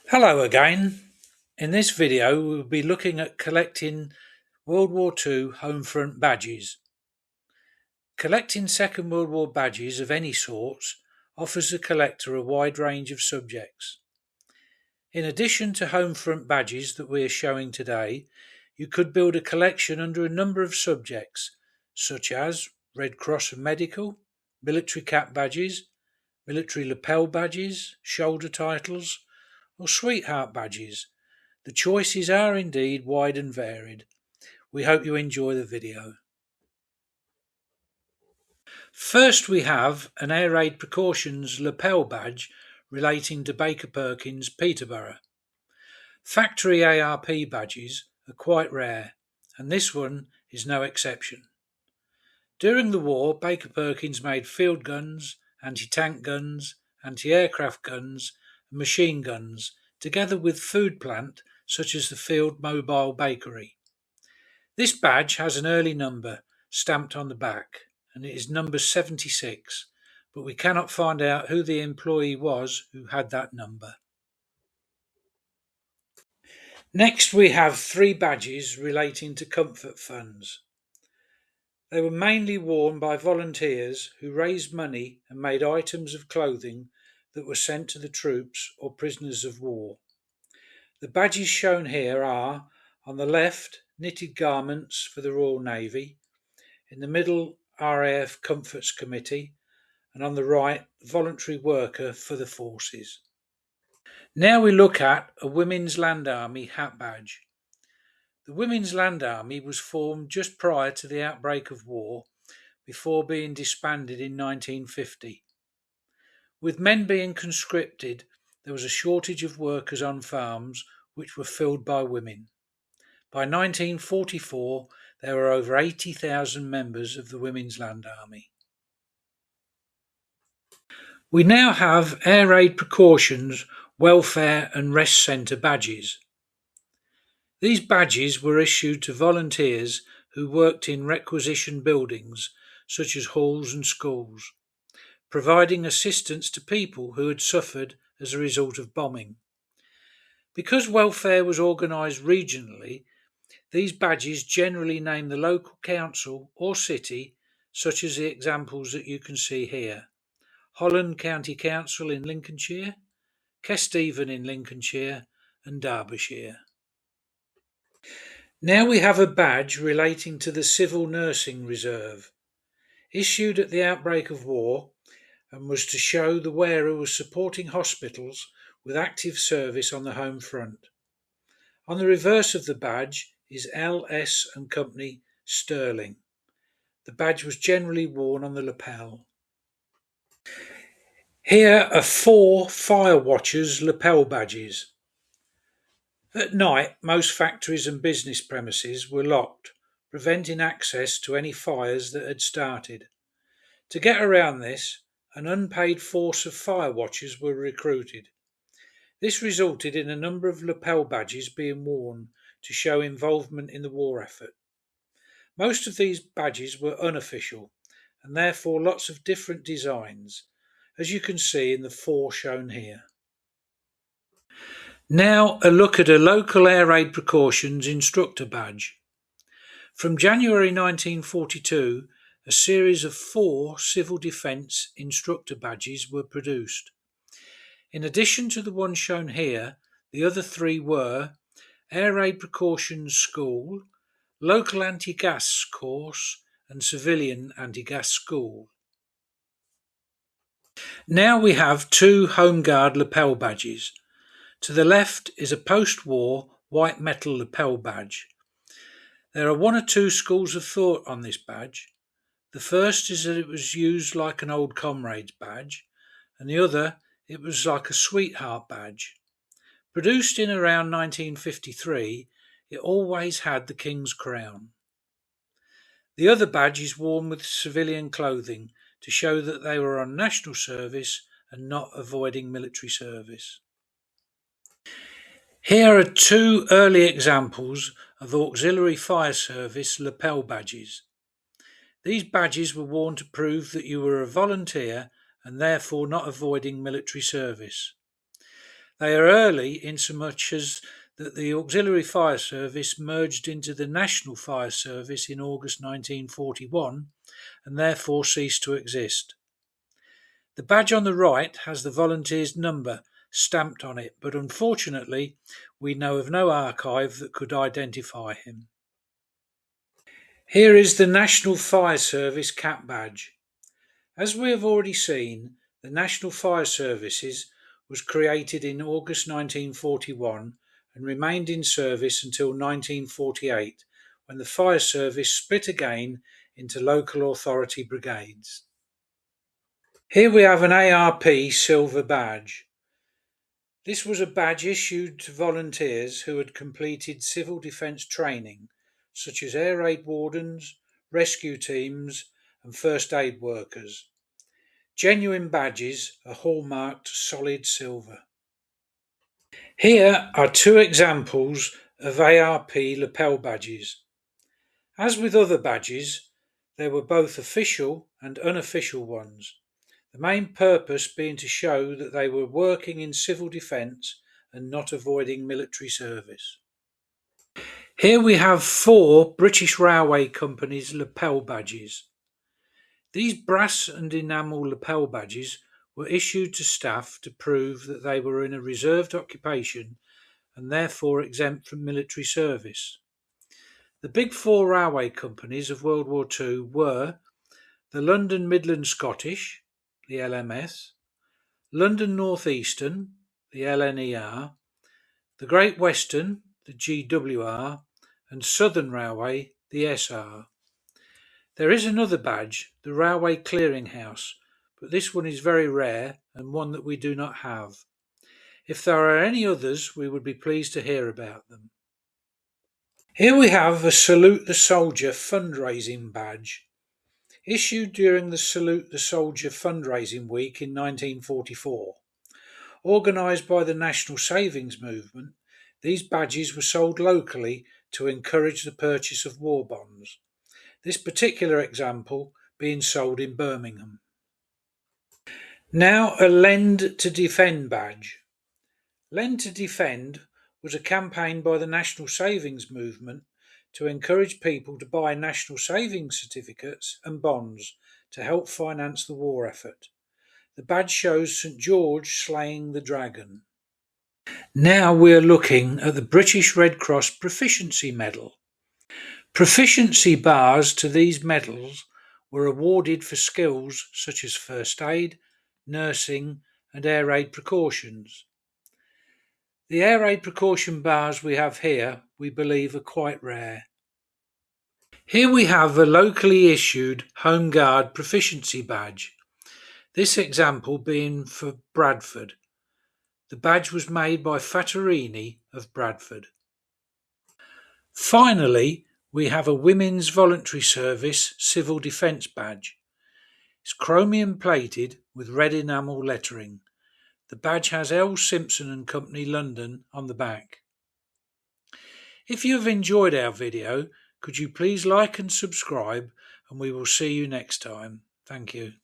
Hello again. In this video we will be looking at collecting World War II home front badges. Collecting Second World War badges of any sort offers the collector a wide range of subjects. In addition to home front badges that we are showing today, you could build a collection under a number of subjects such as Red Cross and Medical, military cap badges, military lapel badges, shoulder titles, or sweetheart badges. The choices are indeed wide and varied. We hope you enjoy the video. First we have an Air Raid Precautions lapel badge relating to Baker Perkins, Peterborough. Factory ARP badges are quite rare, and this one is no exception. During the war, Baker Perkins made field guns, anti-tank guns, anti-aircraft guns, and machine guns, together with food plant such as the Field Mobile Bakery. This badge has an early number stamped on the back, and it is number 76, but we cannot find out who the employee was who had that number. Next we have 3 badges relating to comfort funds. They were mainly worn by volunteers who raised money and made items of clothing that were sent to the troops or prisoners of war. The badges shown here are, on the left, knitted garments for the Royal Navy, in the middle, RAF Comforts Committee, and on the right, voluntary worker for the forces. Now we look at a Women's Land Army hat badge. The Women's Land Army was formed just prior to the outbreak of war, before being disbanded in 1950. With men being conscripted, there was a shortage of workers on farms which were filled by women. By 1944, there were over 80,000 members of the Women's Land Army. We now have Air Raid Precautions, Welfare and Rest Centre badges. These badges were issued to volunteers who worked in requisition buildings such as halls and schools, providing assistance to people who had suffered as a result of bombing. Because welfare was organised regionally, these badges generally name the local council or city, such as the examples that you can see here: Holland County Council in Lincolnshire, Kesteven in Lincolnshire, and Derbyshire. Now we have a badge relating to the Civil Nursing Reserve, issued at the outbreak of war, and was to show the wearer was supporting hospitals with active service on the home front. On the reverse of the badge is L.S. and Company, Stirling. The badge was generally worn on the lapel. Here are 4 Fire Watchers lapel badges. At night, most factories and business premises were locked, preventing access to any fires that had started. To get around this, an unpaid force of fire watchers were recruited. This resulted in a number of lapel badges being worn to show involvement in the war effort. Most of these badges were unofficial, and therefore lots of different designs, as you can see in the 4 shown here. Now a look at a local Air Raid Precautions instructor badge. From January 1942, a series of 4 civil defence instructor badges were produced. In addition to the one shown here, the other 3 were Air Raid Precautions School, Local Anti-Gas Course, and Civilian Anti-Gas School. Now we have 2 Home Guard lapel badges. To the left is a post-war white metal lapel badge. There are 1 or 2 schools of thought on this badge. The first is that it was used like an old comrade's badge, and the other, it was like a sweetheart badge. Produced in around 1953, it always had the King's crown. The other badge is worn with civilian clothing to show that they were on national service and not avoiding military service. Here are 2 early examples of auxiliary fire service lapel badges. These badges were worn to prove that you were a volunteer and therefore not avoiding military service. They are early insomuch as that the Auxiliary Fire Service merged into the National Fire Service in August 1941 and therefore ceased to exist. The badge on the right has the volunteer's number stamped on it, but unfortunately we know of no archive that could identify him. Here is the National Fire Service cap badge. As we have already seen, the National Fire Services was created in August 1941 and remained in service until 1948, when the Fire Service split again into local authority brigades. Here we have an ARP silver badge. This was a badge issued to volunteers who had completed civil defence training, such as air raid wardens, rescue teams, and first aid workers. Genuine badges are hallmarked solid silver. Here are two examples of ARP lapel badges. As with other badges, there were both official and unofficial ones, the main purpose being to show that they were working in civil defence and not avoiding military service. Here we have 4 British Railway Company's lapel badges. These brass and enamel lapel badges were issued to staff to prove that they were in a reserved occupation and therefore exempt from military service. The big 4 railway companies of World War II were the London Midland Scottish, the LMS, London North Eastern, the LNER, the Great Western, the GWR, and Southern Railway, the SR. There is another badge, the Railway Clearing House, but this one is very rare and one that we do not have. If there are any others, we would be pleased to hear about them. Here we have a Salute the Soldier fundraising badge. Issued during the Salute the Soldier fundraising week in 1944. Organised by the National Savings Movement, these badges were sold locally to encourage the purchase of war bonds. This particular example being sold in Birmingham. Now a Lend to Defend badge. Lend to Defend was a campaign by the National Savings Movement to encourage people to buy national savings certificates and bonds to help finance the war effort. The badge shows St George slaying the dragon. Now we are looking at the British Red Cross Proficiency Medal. Proficiency bars to these medals were awarded for skills such as first aid, nursing, and air raid precautions. The air raid precaution bars we have here, we believe, are quite rare. Here we have a locally issued Home Guard Proficiency badge. This example being for Bradford. The badge was made by Fattorini of Bradford. Finally, we have a Women's Voluntary Service Civil Defence badge. It's chromium plated with red enamel lettering. The badge has L. Simpson and Company London on the back. If you have enjoyed our video, could you please like and subscribe, and we will see you next time. Thank you.